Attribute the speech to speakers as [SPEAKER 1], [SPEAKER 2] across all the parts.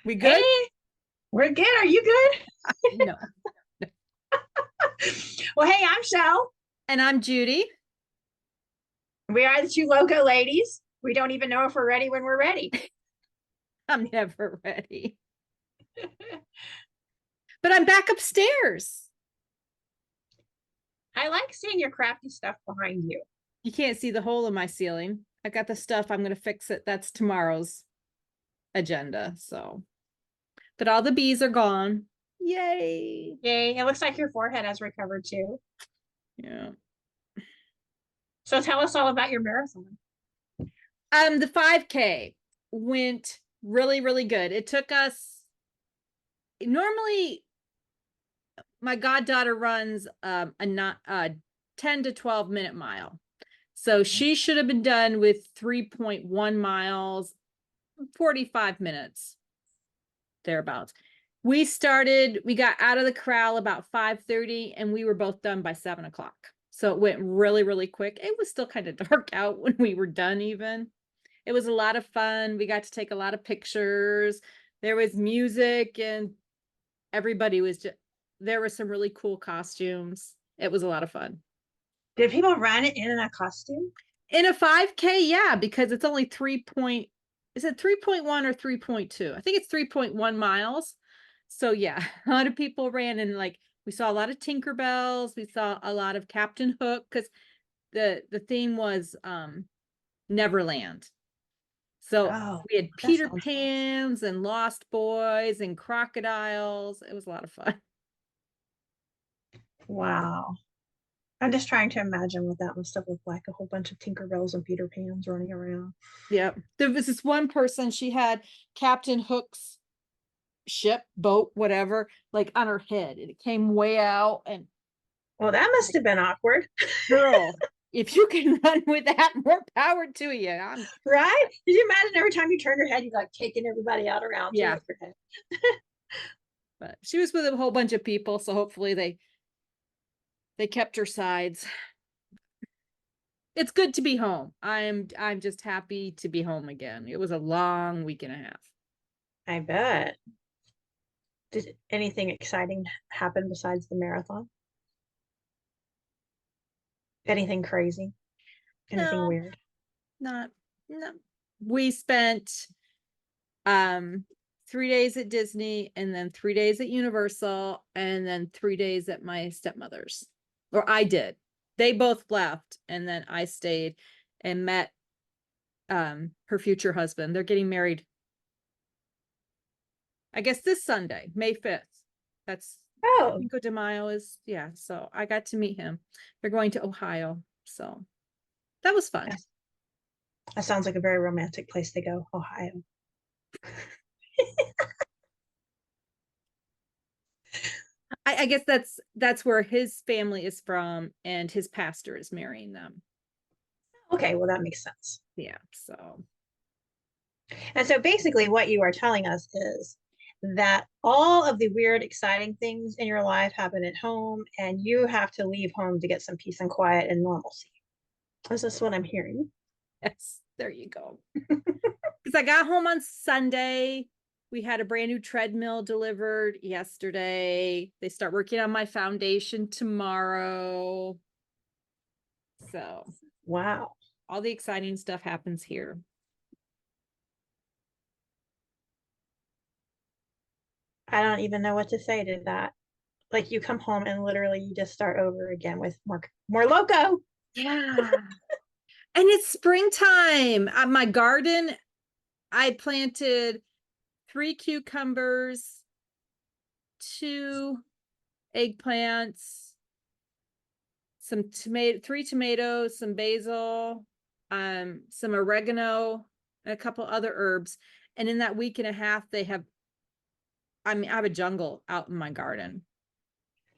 [SPEAKER 1] We
[SPEAKER 2] Hey,
[SPEAKER 1] good?
[SPEAKER 2] we're good. Are you good?
[SPEAKER 1] No.
[SPEAKER 2] Well, hey, I'm Shell.
[SPEAKER 1] And I'm Judy.
[SPEAKER 2] We are the two loco ladies. We don't even know if we're ready when we're ready.
[SPEAKER 1] I'm never ready. But I'm back upstairs.
[SPEAKER 2] I like seeing your crafty stuff behind you.
[SPEAKER 1] You can't see the hole in my ceiling. I got the stuff. I'm going to fix it. That's tomorrow's agenda. So, but all the bees are gone. Yay.
[SPEAKER 2] Yay. It looks like your forehead has recovered too.
[SPEAKER 1] Yeah.
[SPEAKER 2] So tell us all about your marathon.
[SPEAKER 1] The 5K went really, really good. It took us normally my goddaughter runs a 10 to 12 minute mile. So she should have been done with 3.1 miles, 45 minutes, thereabouts. We got out of the corral about 5:30 and we were both done by 7 o'clock. So it went really, really quick. It was still kind of dark out when we were done even. It was a lot of fun. We got to take a lot of pictures. There was music and everybody was just, there were some really cool costumes. It was a lot of fun.
[SPEAKER 2] Did people run it in a costume?
[SPEAKER 1] In a 5K, yeah, because it's only is it 3.1 or 3.2? I think it's 3.1 miles. So yeah, a lot of people ran and like we saw a lot of Tinkerbells, we saw a lot of Captain Hook because the theme was Neverland. So
[SPEAKER 2] Oh,
[SPEAKER 1] we had
[SPEAKER 2] that
[SPEAKER 1] Peter
[SPEAKER 2] sounds fun.
[SPEAKER 1] Pans and Lost Boys and crocodiles. It was a lot of fun.
[SPEAKER 2] Wow. I'm just trying to imagine what that must have looked like. A whole bunch of Tinkerbells and Peter Pans running around.
[SPEAKER 1] Yeah. There was this one person, she had Captain Hook's ship, boat, whatever, like on her head. And it came way out. And
[SPEAKER 2] Well, that must have been awkward,
[SPEAKER 1] girl, if you can run with that, more power to you.
[SPEAKER 2] right? Did you imagine every time you turn your head, you like taking everybody out around you
[SPEAKER 1] Yeah.
[SPEAKER 2] with your head?
[SPEAKER 1] But she was with a whole bunch of people, so hopefully they kept her sides. It's good to be home. I'm just happy to be home again. It was a long week and a half.
[SPEAKER 2] I bet. Did anything exciting happen besides the marathon? Anything crazy? Anything
[SPEAKER 1] No,
[SPEAKER 2] weird?
[SPEAKER 1] not no. We spent um 3 days at Disney and then 3 days at Universal and then 3 days at my stepmother's. Or I did. They both left and then I stayed and met her future husband. They're getting married, I guess this Sunday, May 5th. That's
[SPEAKER 2] Oh,
[SPEAKER 1] Cinco de Mayo is, yeah. So I got to meet him. They're going to Ohio. So that was fun.
[SPEAKER 2] that's, that sounds like a very romantic place to go, Ohio.
[SPEAKER 1] I guess that's where his family is from, and his pastor is marrying them.
[SPEAKER 2] Okay, well, that makes sense.
[SPEAKER 1] Yeah. So
[SPEAKER 2] And so basically, what you are telling us is that all of the weird, exciting things in your life happen at home, and you have to leave home to get some peace and quiet and normalcy. Is this what I'm hearing?
[SPEAKER 1] yes, there you go. Because I got home on Sunday. We had a brand new treadmill delivered yesterday. They start working on my foundation tomorrow. So
[SPEAKER 2] Wow.
[SPEAKER 1] all the exciting stuff happens here.
[SPEAKER 2] I don't even know what to say to that. Like you come home and literally you just start over again with more loco.
[SPEAKER 1] Yeah. And it's springtime. My garden, I planted 3 cucumbers, 2 eggplants, some tomato, 3 tomatoes, some basil, some oregano, and a couple other herbs. And in that week and a half, I have a jungle out in my garden.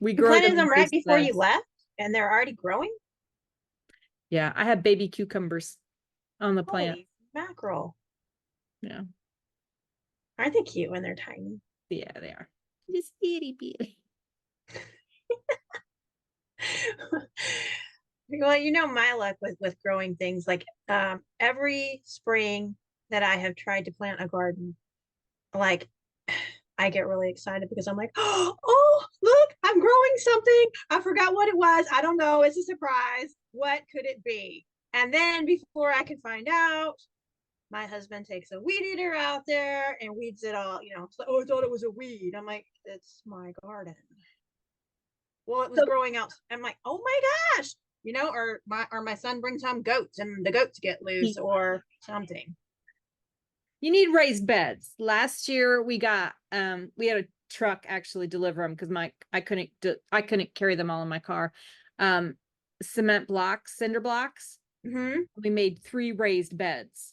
[SPEAKER 1] We
[SPEAKER 2] You
[SPEAKER 1] grow them
[SPEAKER 2] planted
[SPEAKER 1] in
[SPEAKER 2] them right
[SPEAKER 1] raised
[SPEAKER 2] before you
[SPEAKER 1] beds.
[SPEAKER 2] left and they're already growing?
[SPEAKER 1] Yeah, I have baby cucumbers on the plant.
[SPEAKER 2] Holy mackerel.
[SPEAKER 1] Yeah,
[SPEAKER 2] Aren't they cute when they're tiny?
[SPEAKER 1] yeah, they are. Just itty bitty.
[SPEAKER 2] Well, you know my luck with growing things. Like every spring that I have tried to plant a garden, like I get really excited because I'm like, oh, look, I'm growing something. I forgot what it was. I don't know. It's a surprise. What could it be? And then before I can find out, my husband takes a weed eater out there and weeds it all. It's like, oh, I thought it was a weed. I'm like, it's my garden. Well, it was
[SPEAKER 1] So
[SPEAKER 2] growing out. I'm like, oh my gosh, or my son brings home goats and the goats get loose or something.
[SPEAKER 1] you need raised beds. Last year we had a truck actually deliver them because I couldn't carry them all in my car. Um, cement blocks, cinder blocks.
[SPEAKER 2] Hmm.
[SPEAKER 1] We made 3 raised beds.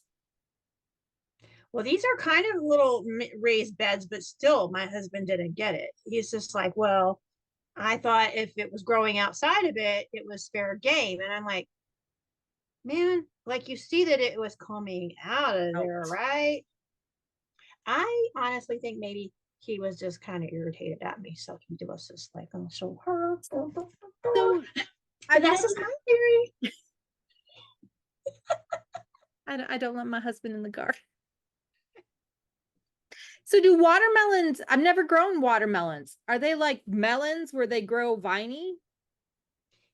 [SPEAKER 2] Well, these are kind of little raised beds, but still, my husband didn't get it. He's just like, well, I thought if it was growing outside of it, it was fair game. And I'm like, man, like you see that it was coming out of
[SPEAKER 1] Oh.
[SPEAKER 2] there, right? I honestly think maybe he was just kind of irritated at me. So he was just like, oh, so her.
[SPEAKER 1] So
[SPEAKER 2] But
[SPEAKER 1] I've
[SPEAKER 2] that's
[SPEAKER 1] never,
[SPEAKER 2] just my theory.
[SPEAKER 1] I don't let my husband in the garden. So do watermelons, I've never grown watermelons. Are they like melons where they grow viney?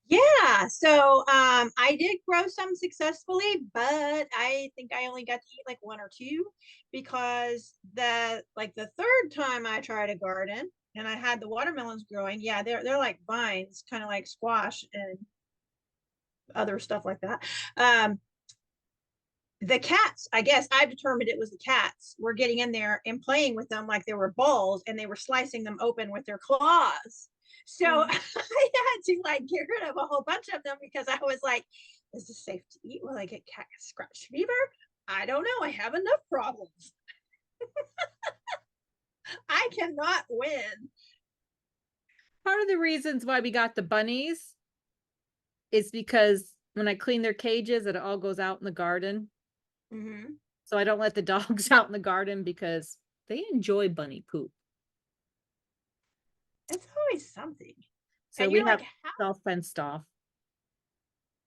[SPEAKER 2] Yeah, so I did grow some successfully, but I think I only got to eat like one or two because the third time I tried a garden and I had the watermelons growing, yeah, they're like vines, kind of like squash and other stuff like that. Um, the cats, I guess I've determined it was the cats, were getting in there and playing with them like they were balls and they were slicing them open with their claws. So
[SPEAKER 1] Mm.
[SPEAKER 2] I had to like get rid of a whole bunch of them because I was like, is this safe to eat? Will I get cat scratch fever? I don't know. I have enough problems. I cannot win.
[SPEAKER 1] Part of the reasons why we got the bunnies is because when I clean their cages, it all goes out in the garden.
[SPEAKER 2] Mm-hmm.
[SPEAKER 1] So I don't let the dogs out in the garden because they enjoy bunny poop.
[SPEAKER 2] It's always something.
[SPEAKER 1] So
[SPEAKER 2] And
[SPEAKER 1] we
[SPEAKER 2] you're
[SPEAKER 1] have
[SPEAKER 2] like, how?
[SPEAKER 1] it all fenced off.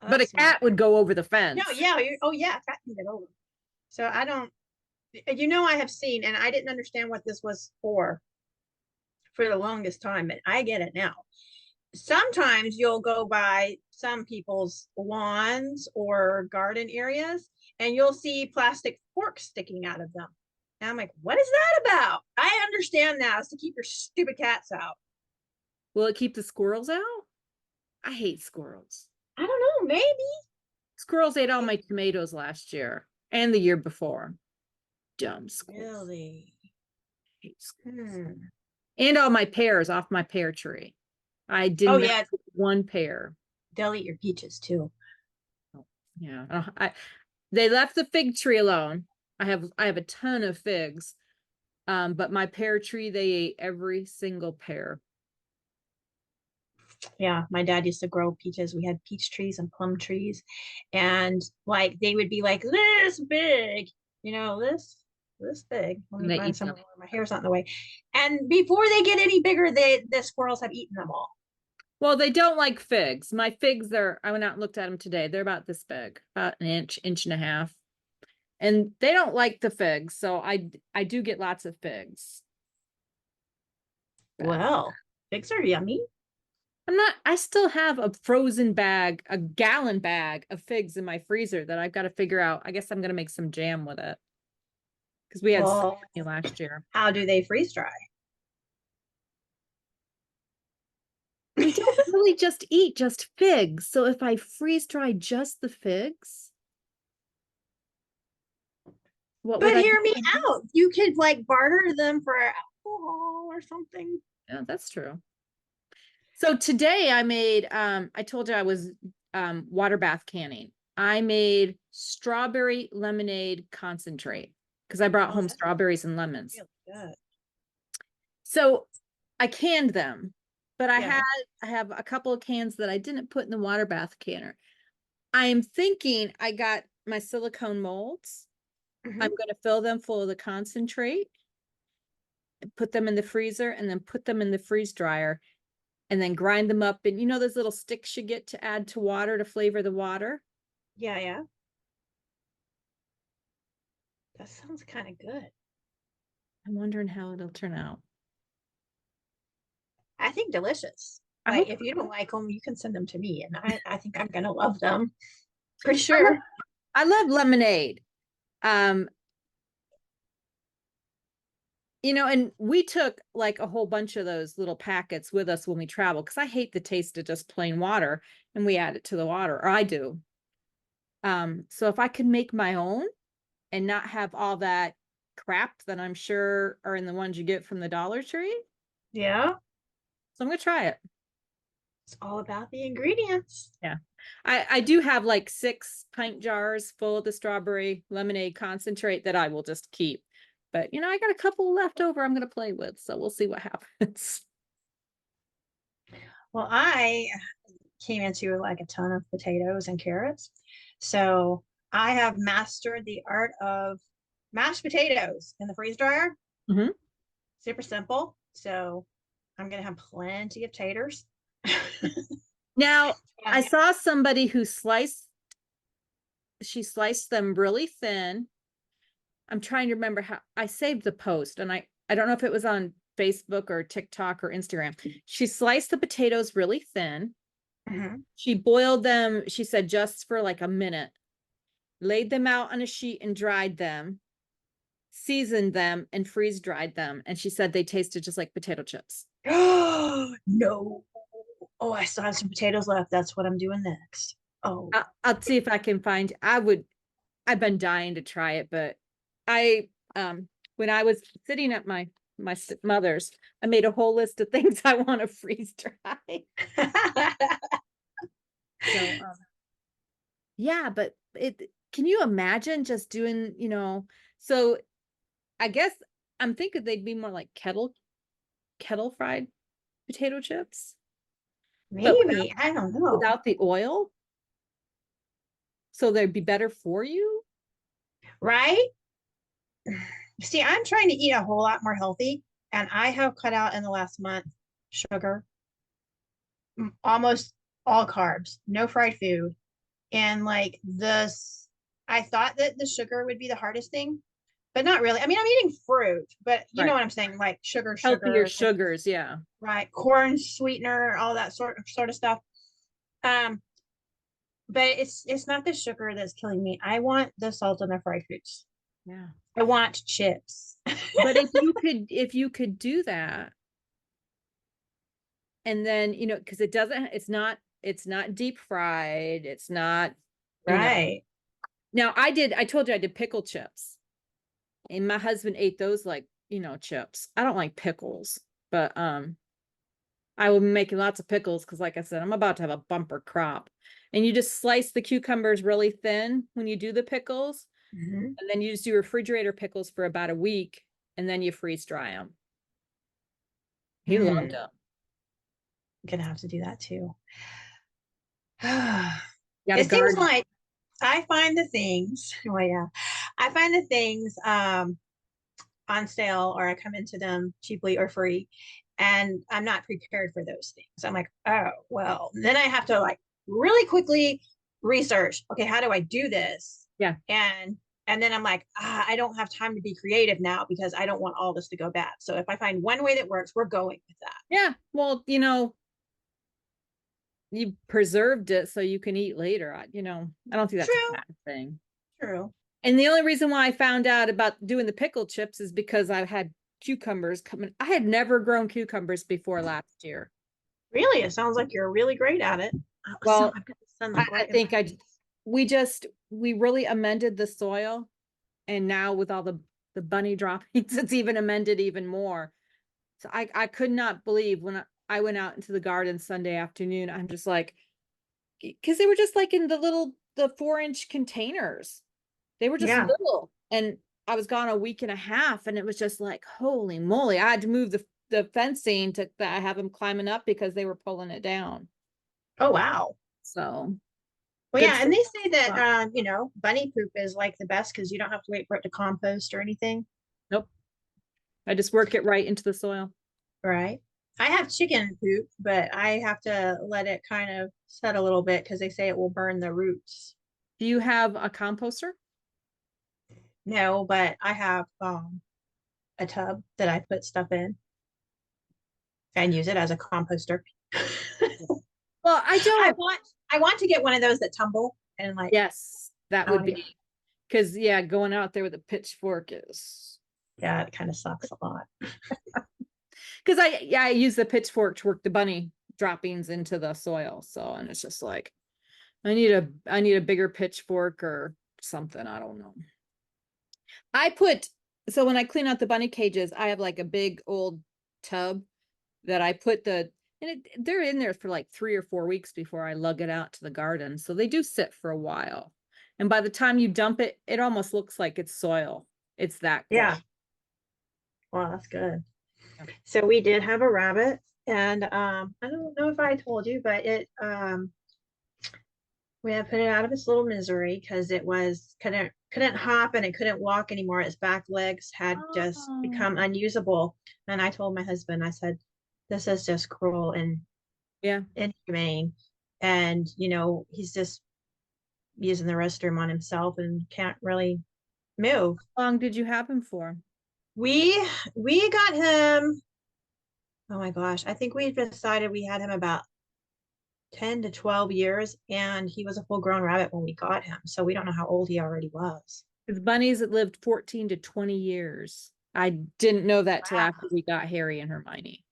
[SPEAKER 2] Oh,
[SPEAKER 1] But a
[SPEAKER 2] that's smart.
[SPEAKER 1] cat would go over the
[SPEAKER 2] No,
[SPEAKER 1] fence.
[SPEAKER 2] yeah. Oh, yeah. Cat can get over. So I don't, I have seen, and I didn't understand what this was for the longest time, but I get it now. Sometimes you'll go by some people's lawns or garden areas and you'll see plastic forks sticking out of them. And I'm like, what is that about? I understand now. It's to keep your stupid cats out.
[SPEAKER 1] Will it keep the squirrels out? I hate squirrels.
[SPEAKER 2] I don't know, maybe.
[SPEAKER 1] Squirrels ate all my tomatoes last year and the year before. Dumb squirrels.
[SPEAKER 2] Really?
[SPEAKER 1] Hate squirrels.
[SPEAKER 2] Hmm.
[SPEAKER 1] And all my pears off my pear tree. I did
[SPEAKER 2] Oh,
[SPEAKER 1] not
[SPEAKER 2] yeah.
[SPEAKER 1] eat one pear.
[SPEAKER 2] They'll eat your peaches too.
[SPEAKER 1] Oh, yeah. They left the fig tree alone. I have a ton of figs. But my pear tree, they ate every single pear.
[SPEAKER 2] Yeah, my dad used to grow peaches. We had peach trees and plum trees, and like they would be like this big, this big. Let
[SPEAKER 1] And
[SPEAKER 2] me
[SPEAKER 1] they
[SPEAKER 2] find
[SPEAKER 1] eat them.
[SPEAKER 2] somewhere where my hair's not in the way. And before they get any bigger, the squirrels have eaten them all.
[SPEAKER 1] Well, they don't like figs. My figs I went out and looked at them today. They're about this big, about an inch, inch and a half. And they don't like the figs. So I do get lots of figs. But
[SPEAKER 2] Well, figs are yummy.
[SPEAKER 1] I still have a frozen bag, a gallon bag of figs in my freezer that I've got to figure out. I guess I'm going to make some jam with it because we had so
[SPEAKER 2] Well,
[SPEAKER 1] many last year.
[SPEAKER 2] how do they freeze dry?
[SPEAKER 1] We don't really just eat just figs. So if I freeze dry just the figs, what would
[SPEAKER 2] But
[SPEAKER 1] I
[SPEAKER 2] hear me
[SPEAKER 1] do?
[SPEAKER 2] out. You could like barter them for alcohol or something.
[SPEAKER 1] Yeah, that's true. So today I told you I was water bath canning. I made strawberry lemonade concentrate because I brought
[SPEAKER 2] Oh,
[SPEAKER 1] home
[SPEAKER 2] that's
[SPEAKER 1] strawberries and lemons.
[SPEAKER 2] really good.
[SPEAKER 1] So I canned them, but
[SPEAKER 2] Yeah.
[SPEAKER 1] I have a couple of cans that I didn't put in the water bath canner. I am thinking I got my silicone molds. I'm
[SPEAKER 2] Hmm.
[SPEAKER 1] going to fill them full of the concentrate, put them in the freezer, and then put them in the freeze dryer and then grind them up. And those little sticks you get to add to water to flavor the water?
[SPEAKER 2] Yeah, yeah. That sounds kind of good.
[SPEAKER 1] I'm wondering how it'll turn out.
[SPEAKER 2] think delicious.
[SPEAKER 1] I
[SPEAKER 2] Like
[SPEAKER 1] hope
[SPEAKER 2] if you don't like them, you can send them to me, and I think I'm gonna love them. Pretty
[SPEAKER 1] I love,
[SPEAKER 2] sure.
[SPEAKER 1] I love lemonade. Um, and we took like a whole bunch of those little packets with us when we travel because I hate the taste of just plain water, and we add it to the water, or I do. So if I could make my own and not have all that crap that I'm sure are in the ones you get from the Dollar Tree,
[SPEAKER 2] Yeah,
[SPEAKER 1] so I'm gonna try it.
[SPEAKER 2] it's all about the ingredients.
[SPEAKER 1] Yeah. I do have like 6 pint jars full of the strawberry lemonade concentrate that I will just keep. But I got a couple left over I'm gonna play with, so we'll see what happens.
[SPEAKER 2] Well, I came into like a ton of potatoes and carrots. So I have mastered the art of mashed potatoes in the freeze dryer.
[SPEAKER 1] Mhm.
[SPEAKER 2] Super simple. So I'm gonna have plenty of taters.
[SPEAKER 1] Now, I
[SPEAKER 2] Yeah.
[SPEAKER 1] saw somebody who she sliced them really thin. I'm trying to remember how I saved the post, and I don't know if it was on Facebook or TikTok or Instagram. She sliced the potatoes really thin.
[SPEAKER 2] Mhm.
[SPEAKER 1] She boiled them, she said, just for like a minute, laid them out on a sheet and dried them, seasoned them, and freeze dried them. And she said they tasted just like potato chips.
[SPEAKER 2] No. Oh, I still have some potatoes left. That's what I'm doing next. Oh.
[SPEAKER 1] I'll see if I can find. I've been dying to try it, but I when I was sitting at my mother's, I made a whole list of things I want to freeze dry. So yeah, but it can you imagine just doing, so I guess I'm thinking they'd be more like kettle fried potato chips, but
[SPEAKER 2] Maybe. I don't know.
[SPEAKER 1] without the oil, so they'd be better for you.
[SPEAKER 2] Right? See, I'm trying to eat a whole lot more healthy, and I have cut out in the last month sugar, almost all carbs, no fried food. And like this, I thought that the sugar would be the hardest thing, but not really. I mean, I'm eating fruit, but you know
[SPEAKER 1] Right.
[SPEAKER 2] what I'm saying? Like
[SPEAKER 1] Healthier
[SPEAKER 2] sugar,
[SPEAKER 1] sugars, yeah.
[SPEAKER 2] right? Corn sweetener, all that sort of stuff. Um, but it's not the sugar that's killing me. I want the salt in the fried foods.
[SPEAKER 1] Yeah.
[SPEAKER 2] I want chips.
[SPEAKER 1] But if you could do that, and then, because it's not deep fried, it's not, you know.
[SPEAKER 2] Right.
[SPEAKER 1] Now I told you I did pickle chips, and my husband ate those like, chips. I don't like pickles, but I will be making lots of pickles because, like I said, I'm about to have a bumper crop. And you just slice the cucumbers really thin when you do the pickles,
[SPEAKER 2] Mhm.
[SPEAKER 1] and then you just do refrigerator pickles for about a week, and then you freeze dry them. He loved
[SPEAKER 2] Mm,
[SPEAKER 1] them.
[SPEAKER 2] gonna have to do that too.
[SPEAKER 1] Got a
[SPEAKER 2] It seems
[SPEAKER 1] garden.
[SPEAKER 2] like I find the things, well, yeah, I find the things on sale or I come into them cheaply or free, and I'm not prepared for those things. I'm like, oh, well, then I have to like really quickly research, okay, how do I do this?
[SPEAKER 1] Yeah.
[SPEAKER 2] And then I'm like, I don't have time to be creative now because I don't want all this to go bad. So if I find one way that works, we're going with that.
[SPEAKER 1] Yeah. Well, you preserved it so you can eat later. I don't think that's a
[SPEAKER 2] True,
[SPEAKER 1] bad thing.
[SPEAKER 2] true.
[SPEAKER 1] And the only reason why I found out about doing the pickle chips is because I had cucumbers coming. I had never grown cucumbers before last year.
[SPEAKER 2] Really, it sounds like you're really great at it. So
[SPEAKER 1] Well,
[SPEAKER 2] I've got the
[SPEAKER 1] I,
[SPEAKER 2] sunlight
[SPEAKER 1] I
[SPEAKER 2] right in my
[SPEAKER 1] think I
[SPEAKER 2] face.
[SPEAKER 1] we really amended the soil, and now with all the bunny droppings, it's even amended even more. So I could not believe when I went out into the garden Sunday afternoon. I'm just like, because they were just like in the 4-inch containers. They were just
[SPEAKER 2] Yeah.
[SPEAKER 1] little. And I was gone a week and a half, and it was just like, holy moly. I had to move the fencing to that I have them climbing up because they were pulling it down.
[SPEAKER 2] Oh, wow.
[SPEAKER 1] So
[SPEAKER 2] Well,
[SPEAKER 1] good
[SPEAKER 2] yeah, and
[SPEAKER 1] for
[SPEAKER 2] they say that
[SPEAKER 1] well,
[SPEAKER 2] bunny poop is like the best because you don't have to wait for it to compost or anything,
[SPEAKER 1] nope. I just work it right into the soil.
[SPEAKER 2] right? I have chicken poop, but I have to let it kind of set a little bit because they say it will burn the roots.
[SPEAKER 1] Do you have a composter?
[SPEAKER 2] No, but I have a tub that I put stuff in. And use it as a composter.
[SPEAKER 1] Well, I
[SPEAKER 2] I
[SPEAKER 1] don't.
[SPEAKER 2] want I want to get one of those that tumble and like
[SPEAKER 1] Yes, that
[SPEAKER 2] I
[SPEAKER 1] would
[SPEAKER 2] want to get,
[SPEAKER 1] be because yeah, going out there with a pitchfork is
[SPEAKER 2] yeah, it kind of sucks a lot.
[SPEAKER 1] because I use the pitchfork to work the bunny droppings into the soil. So and it's just like I need a bigger pitchfork or something. I don't know. I put so when I clean out the bunny cages, I have like a big old tub that I put they're in there for like 3 or 4 weeks before I lug it out to the garden. So they do sit for a while. And by the time you dump it, it almost looks like it's soil. It's that quick.
[SPEAKER 2] Yeah. Well, that's good.
[SPEAKER 1] Yep.
[SPEAKER 2] So we did have a rabbit, and I don't know if I told you, but it we had put it out of its little misery because it was couldn't hop and it couldn't walk anymore. Its back legs had just
[SPEAKER 1] Oh,
[SPEAKER 2] become unusable. And I told my husband, I said, this is just cruel and
[SPEAKER 1] yeah.
[SPEAKER 2] inhumane. And he's just using the restroom on himself and can't really move.
[SPEAKER 1] How long did you have him for?
[SPEAKER 2] We we got him, oh my gosh, I think we decided we had him about 10 to 12 years, and he was a full grown rabbit when we got him. So we don't know how old he already was.
[SPEAKER 1] Because bunnies that lived 14 to 20 years. I didn't know that till
[SPEAKER 2] Wow.
[SPEAKER 1] after we got Harry and Hermione.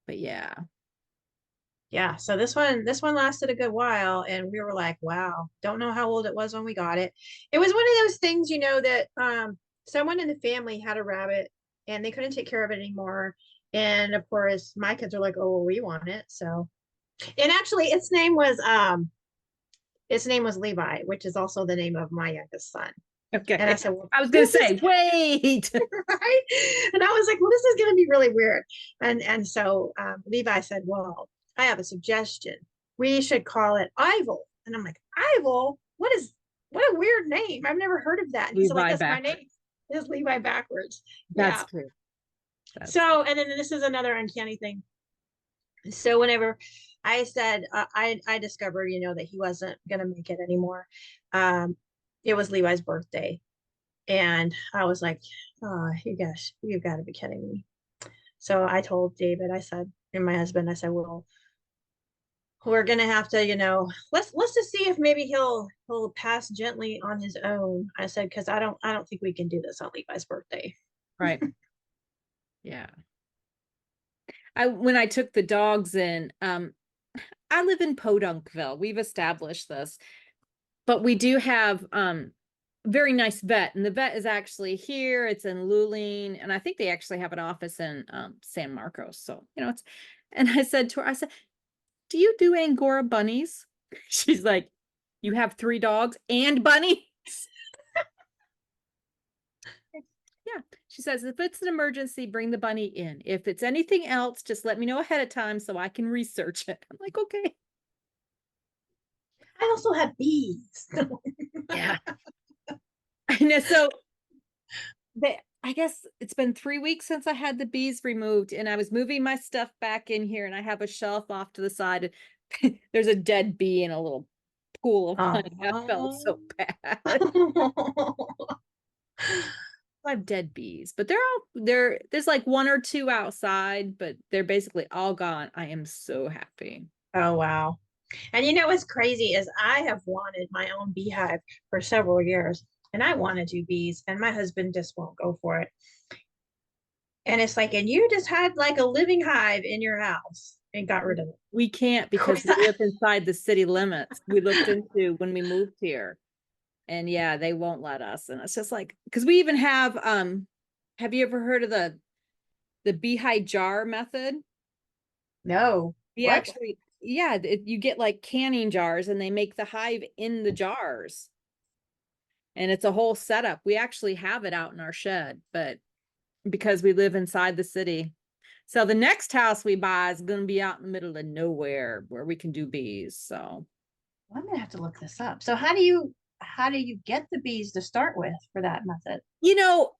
[SPEAKER 1] But yeah.
[SPEAKER 2] Yeah, so this one lasted a good while, and we were like, wow, don't know how old it was when we got it. It was one of those things, that someone in the family had a rabbit and they couldn't take care of it anymore. And of course, my kids are like, oh, well, we want it. So, and actually its name was Levi, which is also the name of my youngest son. And I
[SPEAKER 1] Okay.
[SPEAKER 2] said, well,
[SPEAKER 1] I was gonna
[SPEAKER 2] this is
[SPEAKER 1] say, wait.
[SPEAKER 2] right. And I was like, well, this is going to be really weird. And so Levi said, well, I have a suggestion. We should call it Ivel. And I'm like, Ivel? What a weird name. I've never heard of that. And he's like,
[SPEAKER 1] Levi
[SPEAKER 2] that's my
[SPEAKER 1] backwards.
[SPEAKER 2] name. It's Levi backwards.
[SPEAKER 1] That's
[SPEAKER 2] Yeah.
[SPEAKER 1] true. That's
[SPEAKER 2] So, and then this is another uncanny thing. So whenever I said I discovered, that he wasn't going to make it anymore, um, it was Levi's birthday. And I was like, oh, you guys, you've got to be kidding me. So I told David, I said, and my husband, I said, well, we're gonna have to, let's just see if maybe he'll pass gently on his own. I said, because I don't think we can do this on Levi's birthday.
[SPEAKER 1] right. Yeah. When I took the dogs in, I live in Podunkville. We've established this, but we do have very nice vet, and the vet is actually here. It's in Luling, and I think they actually have an office in San Marcos. So it's. And I said to her, I said, "Do you do Angora bunnies?" She's like, "You have 3 dogs and bunnies." Yeah. She says, if it's an emergency, bring the bunny in. If it's anything else, just let me know ahead of time so I can research it. I'm like, okay.
[SPEAKER 2] I also have bees.
[SPEAKER 1] Yeah. I know. So I guess it's been 3 weeks since I had the bees removed, and I was moving my stuff back in here, and I have a shelf off to the side. There's a dead bee in a little pool of honey. I felt so bad. I have dead bees, but there's like 1 or 2 outside, but they're basically all gone. I am so happy.
[SPEAKER 2] Oh, wow. And what's crazy is I have wanted my own beehive for several years, and I want to do bees, and my husband just won't go for it. And it's like, and you just had like a living hive in your house and got rid of it.
[SPEAKER 1] We can't because we live inside the city limits. We looked into when we moved here, and yeah, they won't let us. And it's just like, because we even have you ever heard of the beehive jar method?
[SPEAKER 2] No.
[SPEAKER 1] We
[SPEAKER 2] What?
[SPEAKER 1] actually, yeah, you get like canning jars and they make the hive in the jars. And it's a whole setup. We actually have it out in our shed, but because we live inside the city. So the next house we buy is going to be out in the middle of nowhere where we can do bees. So
[SPEAKER 2] I'm gonna have to look this up. So how do you get the bees to start with for that method?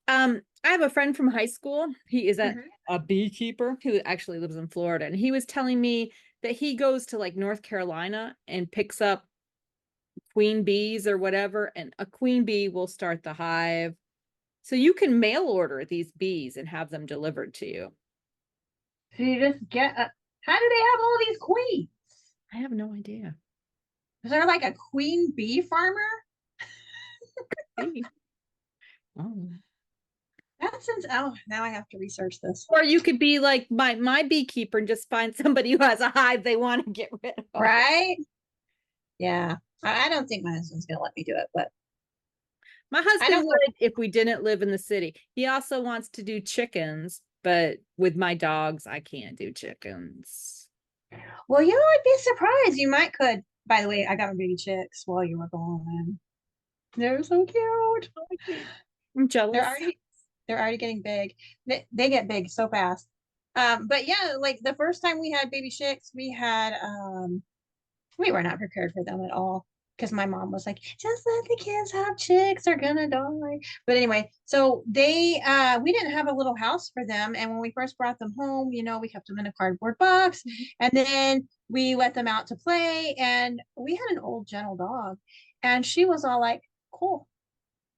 [SPEAKER 1] I have a friend from high school. He is
[SPEAKER 2] Mhm.
[SPEAKER 1] a beekeeper who actually lives in Florida. And he was telling me that he goes to like North Carolina and picks up queen bees or whatever, and a queen bee will start the hive. So you can mail order these bees and have them delivered to you.
[SPEAKER 2] So you just get how do they have all these queens?
[SPEAKER 1] I have no idea.
[SPEAKER 2] Is there like a queen bee farmer?
[SPEAKER 1] Oh.
[SPEAKER 2] That since oh now I have to research this.
[SPEAKER 1] Or you could be like my beekeeper and just find somebody who has a hive they want to get rid of.
[SPEAKER 2] Right? Yeah. I don't think my husband's gonna let me do it, but
[SPEAKER 1] My
[SPEAKER 2] I
[SPEAKER 1] husband
[SPEAKER 2] don't know.
[SPEAKER 1] would if we didn't live in the city. He also wants to do chickens, but with my dogs, I can't do chickens.
[SPEAKER 2] Well, you know, I'd be surprised. You might could. By the way, I got my baby chicks while you were gone. They're so cute.
[SPEAKER 1] I'm
[SPEAKER 2] They're
[SPEAKER 1] jealous.
[SPEAKER 2] already they're already getting big. They get big so fast. But yeah, like the first time we had baby chicks, we were not prepared for them at all because my mom was like, just let the kids have chicks, they're gonna die. But anyway, so we didn't have a little house for them. And when we first brought them home, you know, we kept them in a cardboard box and then we let them out to play. And we had an old gentle dog, and she was all like, cool,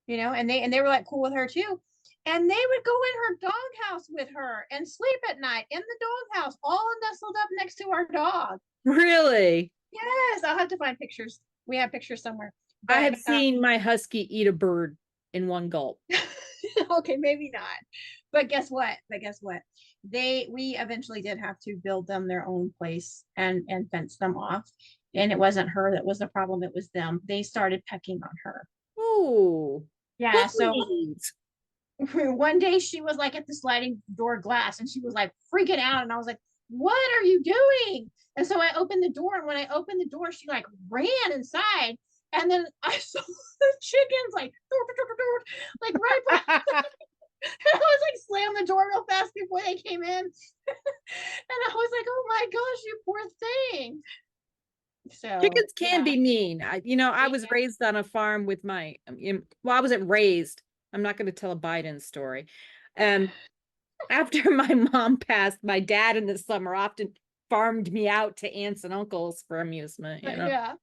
[SPEAKER 2] you know, and they were like cool with her too. And they would go in her doghouse with her and sleep at night in the doghouse, all nestled up next to our dog.
[SPEAKER 1] Really?
[SPEAKER 2] Yes, I'll have to find pictures. We have pictures somewhere.
[SPEAKER 1] I
[SPEAKER 2] But
[SPEAKER 1] have seen my husky eat a bird in one gulp.
[SPEAKER 2] okay, maybe not. But guess what? We eventually did have to build them their own place and fence them off. And it wasn't her that was the problem, it was them. They started pecking on her.
[SPEAKER 1] Oh,
[SPEAKER 2] Yeah, so
[SPEAKER 1] puppies.
[SPEAKER 2] one day she was like at the sliding door glass and she was like freaking out. And I was like, what are you doing? And so I opened the door. And when I opened the door, she like ran inside. And then I saw the chickens like right behind. I was like, slam the door real fast before they came in. And I was like, oh my gosh, you poor thing. So
[SPEAKER 1] Chickens can
[SPEAKER 2] yeah.
[SPEAKER 1] be mean. I was raised on a farm with well, I wasn't raised. I'm not going to tell a Biden story. After my mom passed, my dad in the summer often farmed me out to aunts and uncles for amusement,
[SPEAKER 2] Yeah.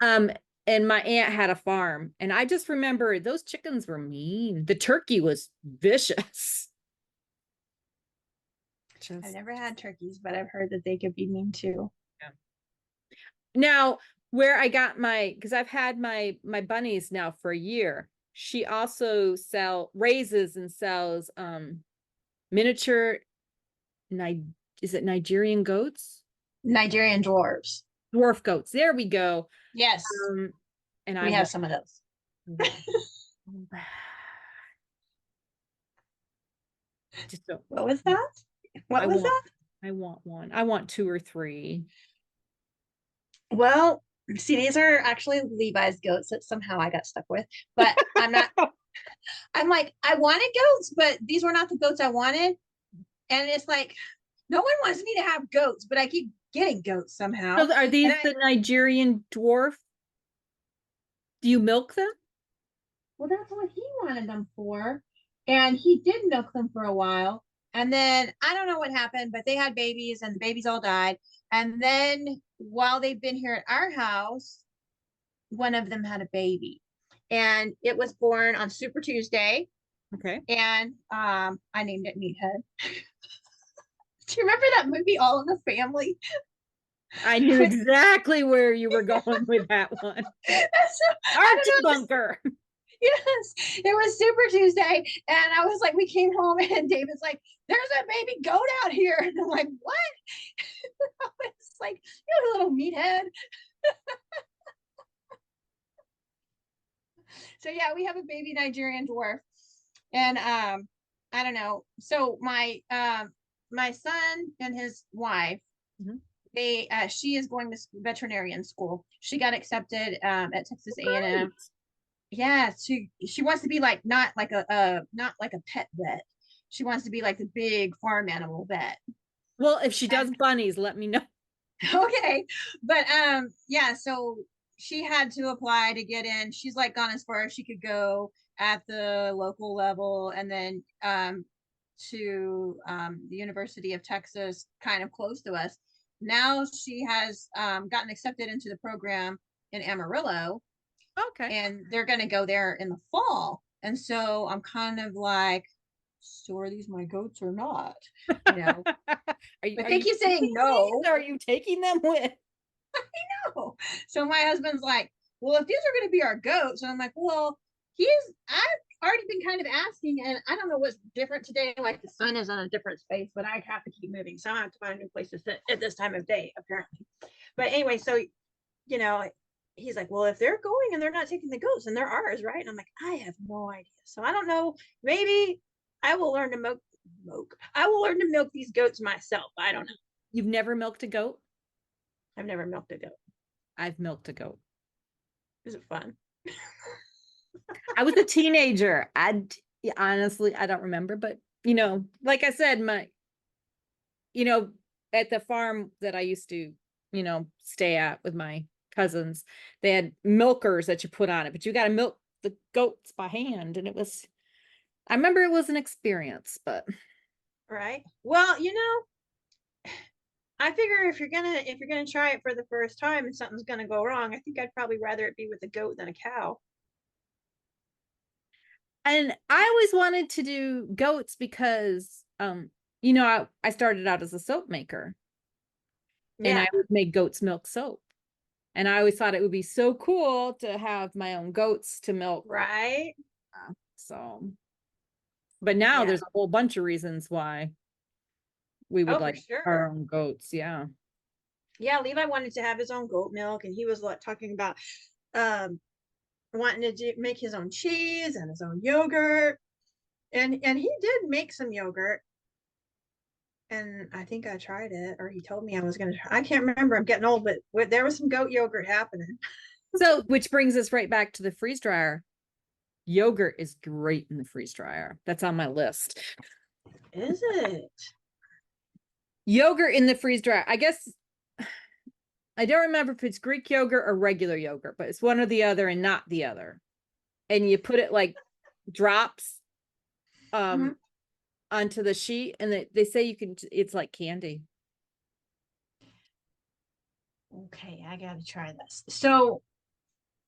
[SPEAKER 1] Um, and my aunt had a farm, and I just remember those chickens were mean. The turkey was vicious.
[SPEAKER 2] I've
[SPEAKER 1] Just
[SPEAKER 2] never had turkeys, but I've heard that they could be mean too.
[SPEAKER 1] yeah. Now, where I got because I've had my bunnies now for a year. She also raises and sells miniature Ni is it Nigerian goats?
[SPEAKER 2] Nigerian dwarves.
[SPEAKER 1] Dwarf goats. There we go.
[SPEAKER 2] Yes,
[SPEAKER 1] Um, and I
[SPEAKER 2] we have
[SPEAKER 1] want
[SPEAKER 2] some of those.
[SPEAKER 1] just don't.
[SPEAKER 2] What was that? What
[SPEAKER 1] I
[SPEAKER 2] was
[SPEAKER 1] want
[SPEAKER 2] that?
[SPEAKER 1] I want one. I want two or three.
[SPEAKER 2] Well, see, these are actually Levi's goats that somehow I got stuck with, but I'm not, I'm like, I wanted goats, but these were not the goats I wanted. And it's like, no one wants me to have goats, but I keep getting goats somehow.
[SPEAKER 1] So are
[SPEAKER 2] And
[SPEAKER 1] these the Nigerian dwarf? Do you milk them?
[SPEAKER 2] well, that's what he wanted them for. And he did milk them for a while. And then I don't know what happened, but they had babies and the babies all died. And then while they've been here at our house, one of them had a baby. And it was born on Super Tuesday.
[SPEAKER 1] Okay.
[SPEAKER 2] And I named it Meathead. Do you remember that movie All in the Family?
[SPEAKER 1] I knew exactly where you were going with that one. Archie
[SPEAKER 2] I don't know.
[SPEAKER 1] Bunker.
[SPEAKER 2] Yes, it was Super Tuesday, and I was like, we came home, and David's like, "There's a baby goat out here," and I'm like, "What?" It's like, you little meathead. So yeah, we have a baby Nigerian dwarf, and I don't know. So my son and his wife,
[SPEAKER 1] Mhm.
[SPEAKER 2] she is going to veterinarian school. She got accepted at Texas A&M.
[SPEAKER 1] Great.
[SPEAKER 2] Yeah, she wants to be like not like a pet vet. She wants to be like the big farm animal vet.
[SPEAKER 1] Well, if she does
[SPEAKER 2] And
[SPEAKER 1] bunnies, let me know.
[SPEAKER 2] okay, but yeah, so she had to apply to get in. She's like gone as far as she could go at the local level, and then to the University of Texas, kind of close to us. Now she has gotten accepted into the program in Amarillo,
[SPEAKER 1] Okay.
[SPEAKER 2] and they're going to go there in the fall. And so I'm kind of like, so are these my goats or not? You know, I
[SPEAKER 1] Are
[SPEAKER 2] think
[SPEAKER 1] you
[SPEAKER 2] he's
[SPEAKER 1] taking
[SPEAKER 2] saying no.
[SPEAKER 1] these? Or are you taking them with?
[SPEAKER 2] No. So my husband's like, well, if these are going to be our goats, and I'm like, well, I've already been kind of asking, and I don't know what's different today. Like the sun is on a different space, but I have to keep moving, so I have to find a new place to sit at this time of day, apparently. But anyway, so you know, he's like, well, if they're going and they're not taking the goats, and they're ours, right? And I'm like, I have no idea. So I don't know. Maybe I will learn to milk. I will learn to milk these goats myself. I don't know.
[SPEAKER 1] You've never milked a goat?
[SPEAKER 2] I've never milked a goat.
[SPEAKER 1] I've milked a goat.
[SPEAKER 2] Is it fun?
[SPEAKER 1] I was a teenager. Honestly, I don't remember, but like I said, you know, at the farm that I used to, stay at with my cousins, they had milkers that you put on it, but you got to milk the goats by hand. And I remember it was an experience, but
[SPEAKER 2] Right. Well, I figure if you're gonna try it for the first time and something's gonna go wrong, I think I'd probably rather it be with a goat than a cow.
[SPEAKER 1] and I always wanted to do goats because, I started out as a soap maker and I
[SPEAKER 2] Yeah.
[SPEAKER 1] would make goat's milk soap. And I always thought it would be so cool to have my own goats to milk.
[SPEAKER 2] Right.
[SPEAKER 1] So, but now
[SPEAKER 2] Yeah.
[SPEAKER 1] there's a whole bunch of reasons why we would
[SPEAKER 2] Oh, for
[SPEAKER 1] like our
[SPEAKER 2] sure.
[SPEAKER 1] own goats. Yeah.
[SPEAKER 2] Yeah, Levi wanted to have his own goat milk, and he was like talking about um wanting to make his own cheese and his own yogurt. And he did make some yogurt, and I think I tried it, or he told me I was gonna try. I can't remember. I'm getting old, but there was some goat yogurt happening.
[SPEAKER 1] So, which brings us right back to the freeze dryer. Yogurt is great in the freeze dryer. That's on my list.
[SPEAKER 2] Is it?
[SPEAKER 1] Yogurt in the freeze dryer. I guess I don't remember if it's Greek yogurt or regular yogurt, but it's one or the other and not the other. And you put it like drops
[SPEAKER 2] Mhm.
[SPEAKER 1] onto the sheet, and they say it's like candy.
[SPEAKER 2] Okay, I gotta try this. So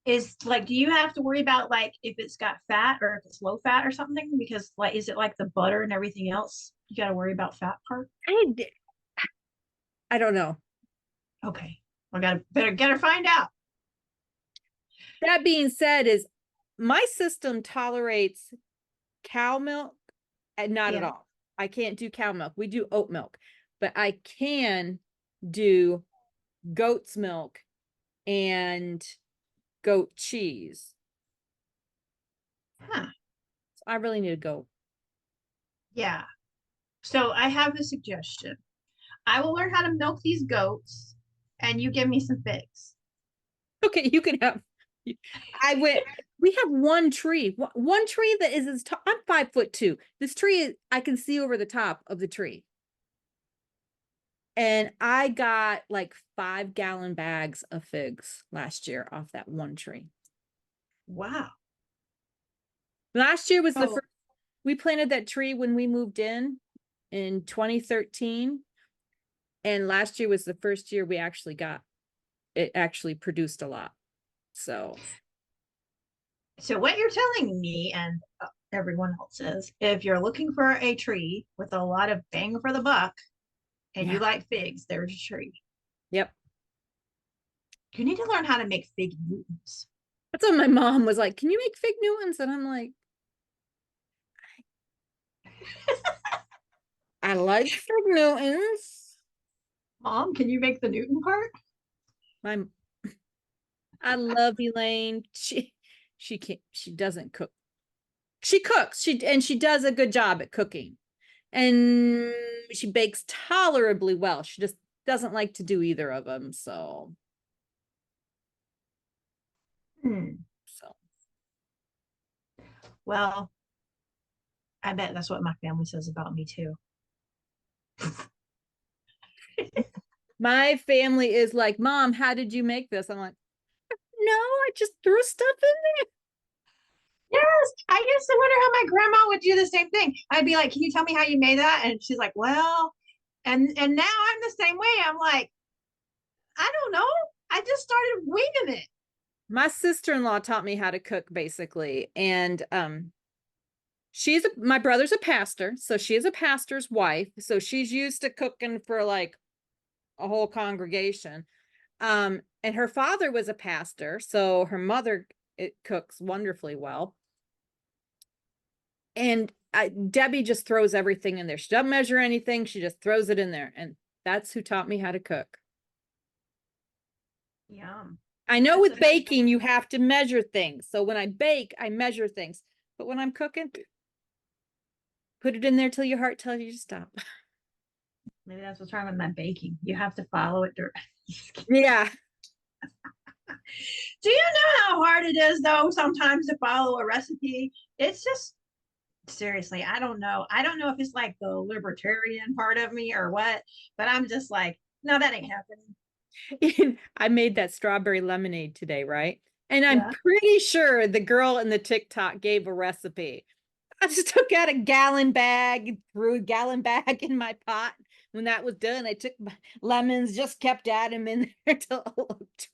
[SPEAKER 2] is like, do you have to worry about like if it's got fat or if it's low fat or something? Because like, is it like the butter and everything else? You got to worry about fat part.
[SPEAKER 1] I don't know.
[SPEAKER 2] Okay, I gotta better find out.
[SPEAKER 1] That being said, is my system tolerates cow milk and not at
[SPEAKER 2] Yeah.
[SPEAKER 1] all. I can't do cow milk. We do oat milk, but I can do goat's milk and goat cheese.
[SPEAKER 2] Huh.
[SPEAKER 1] So I really need a goat.
[SPEAKER 2] Yeah. So I have a suggestion. I will learn how to milk these goats, and you give me some figs.
[SPEAKER 1] Okay, you can have. I went. We have one tree. One tree that is as tall. I'm 5'2". This tree I can see over the top of the tree. And I got like 5-gallon bags of figs last year off that one tree.
[SPEAKER 2] Wow.
[SPEAKER 1] Last year was the
[SPEAKER 2] Oh,
[SPEAKER 1] first. We planted that tree when we moved in 2013. And last year was the first year we actually got it actually produced a lot. So
[SPEAKER 2] so what you're telling me and everyone else is, if you're looking for a tree with a lot of bang for the buck, and you
[SPEAKER 1] yeah.
[SPEAKER 2] like figs, there's a tree.
[SPEAKER 1] Yep.
[SPEAKER 2] You need to learn how to make fig Newtons.
[SPEAKER 1] That's what my mom was like. Can you make fig Newtons? And I'm like, I like fig Newtons.
[SPEAKER 2] Mom, can you make the Newton part?
[SPEAKER 1] My I love Elaine. She doesn't cook. She cooks. She does a good job at cooking. And she bakes tolerably well. She just doesn't like to do either of them.
[SPEAKER 2] Hmm.
[SPEAKER 1] So
[SPEAKER 2] Well, I bet that's what my family says about me too.
[SPEAKER 1] my family is like, Mom, how did you make this? I'm like, no, I just threw stuff in
[SPEAKER 2] Yes, I used to wonder how my grandma would do the same thing. I'd be like, "Can you tell me how you made that?" And she's like, "Well," and now I'm the same way. I'm like, I don't know. I just started winging it.
[SPEAKER 1] my sister-in-law taught me how to cook basically. And my brother's a pastor, so she is a pastor's wife. So she's used to cooking for like a whole congregation. And her father was a pastor, so her mother it cooks wonderfully well. And Debbie just throws everything in there. She doesn't measure anything. She just throws it in there. And that's who taught me how to cook.
[SPEAKER 2] Yum.
[SPEAKER 1] I know
[SPEAKER 2] That's
[SPEAKER 1] with
[SPEAKER 2] a
[SPEAKER 1] baking, you have to measure things. So when I bake, I measure things. But when I'm cooking, put it in there till your heart tells you to stop.
[SPEAKER 2] maybe that's what's wrong with my baking. You have to follow it directly.
[SPEAKER 1] Yeah.
[SPEAKER 2] Do you know how hard it is though sometimes to follow a recipe? It's just seriously, I don't know. I don't know if it's like the libertarian part of me or what, but I'm just like, no, that ain't happening.
[SPEAKER 1] I made that strawberry lemonade today, right? And I'm
[SPEAKER 2] Yeah.
[SPEAKER 1] pretty sure the girl in the TikTok gave a recipe. I just took out a gallon bag, threw a gallon bag in my pot. When that was done, I took my lemons, just kept adding them in there till it looked.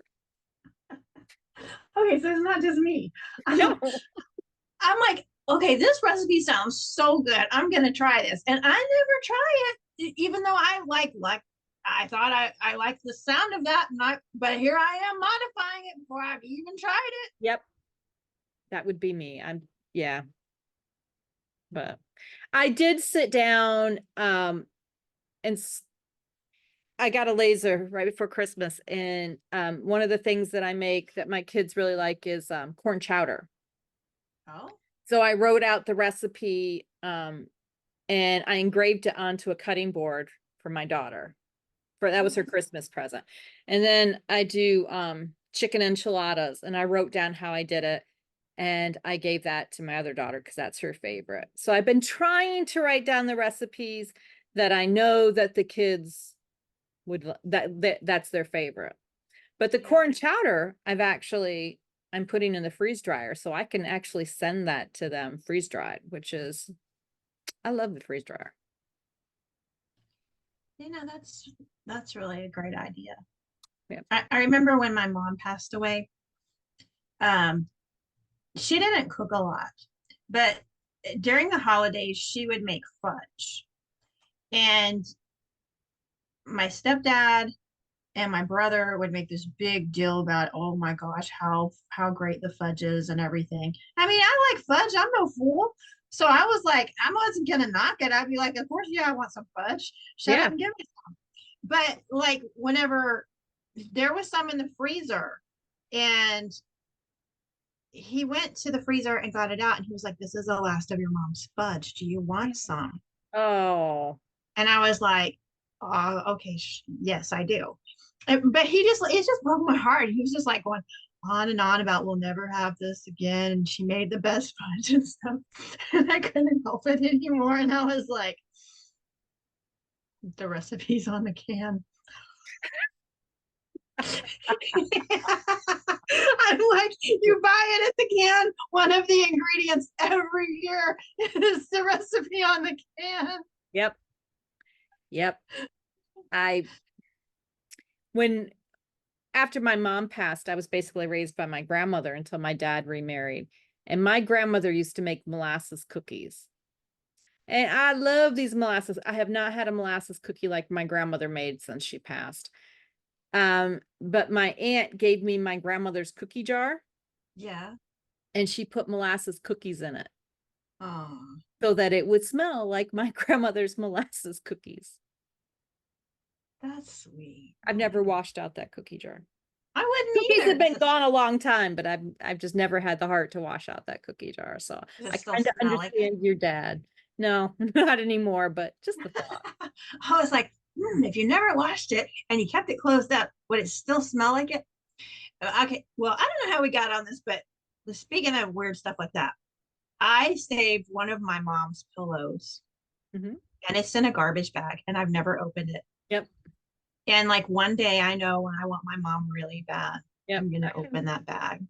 [SPEAKER 2] Okay, so it's not just me.
[SPEAKER 1] No.
[SPEAKER 2] I'm like, okay, this recipe sounds so good. I'm gonna try this. And I never try it, even though I like I thought I liked the sound of that, and but here I am modifying it before I've even tried it.
[SPEAKER 1] Yep. That would be me. Yeah. But I did sit down and I got a laser right before Christmas, and one of the things that I make that my kids really like is corn chowder.
[SPEAKER 2] Oh.
[SPEAKER 1] So I wrote out the recipe and I engraved it onto a cutting board for my daughter. That was her Christmas present. And then I do chicken enchiladas, and I wrote down how I did it, and I gave that to my other daughter because that's her favorite. So I've been trying to write down the recipes that I know that the kids would that's their favorite. But the corn chowder, I'm putting in the freeze dryer, so I can actually send that to them freeze dried, which is I love the freeze dryer.
[SPEAKER 2] You know, that's really a great idea.
[SPEAKER 1] Yeah.
[SPEAKER 2] I remember when my mom passed away, um, she didn't cook a lot, but during the holidays, she would make fudge. And my stepdad and my brother would make this big deal about, oh my gosh, how great the fudge is and everything. I mean, I like fudge. I'm no fool. So I was like, I wasn't gonna knock it. I'd be like, of course, yeah, I want some fudge. Shut up
[SPEAKER 1] Yeah.
[SPEAKER 2] and give me some. But like whenever there was some in the freezer and he went to the freezer and got it out and he was like, this is the last of your mom's fudge. Do you want some?
[SPEAKER 1] Oh,
[SPEAKER 2] And I was like, okay, yes, I do. But it just broke my heart. He was just like going on and on about we'll never have this again. And she made the best fudge and stuff. And I couldn't help it anymore. And I was like, the recipe's on the can. I'm like, you buy it at the can. One of the ingredients every year is the recipe on the can.
[SPEAKER 1] yep. Yep. I when After my mom passed, I was basically raised by my grandmother until my dad remarried. And my grandmother used to make molasses cookies. And I love these molasses. I have not had a molasses cookie like my grandmother made since she passed. But my aunt gave me my grandmother's cookie jar,
[SPEAKER 2] Yeah.
[SPEAKER 1] and she put molasses cookies in it
[SPEAKER 2] Oh,
[SPEAKER 1] so that it would smell like my grandmother's molasses cookies.
[SPEAKER 2] that's sweet.
[SPEAKER 1] I've never washed out that cookie jar.
[SPEAKER 2] I wouldn't
[SPEAKER 1] Cookies have
[SPEAKER 2] either.
[SPEAKER 1] been gone a long time, but I've just never had the heart to wash out that cookie jar. So
[SPEAKER 2] Does it
[SPEAKER 1] I
[SPEAKER 2] still
[SPEAKER 1] kind of
[SPEAKER 2] smell like it?
[SPEAKER 1] understand your dad. No, not anymore, but just the thought.
[SPEAKER 2] I was like, if you never washed it and you kept it closed up, would it still smell like it? Okay, well, I don't know how we got on this, but speaking of weird stuff like that, I saved one of my mom's pillows
[SPEAKER 1] Mhm.
[SPEAKER 2] and it's in a garbage bag and I've never opened it.
[SPEAKER 1] Yep.
[SPEAKER 2] And like one day I know when I want my mom really bad,
[SPEAKER 1] Yep.
[SPEAKER 2] I'm gonna open that bag.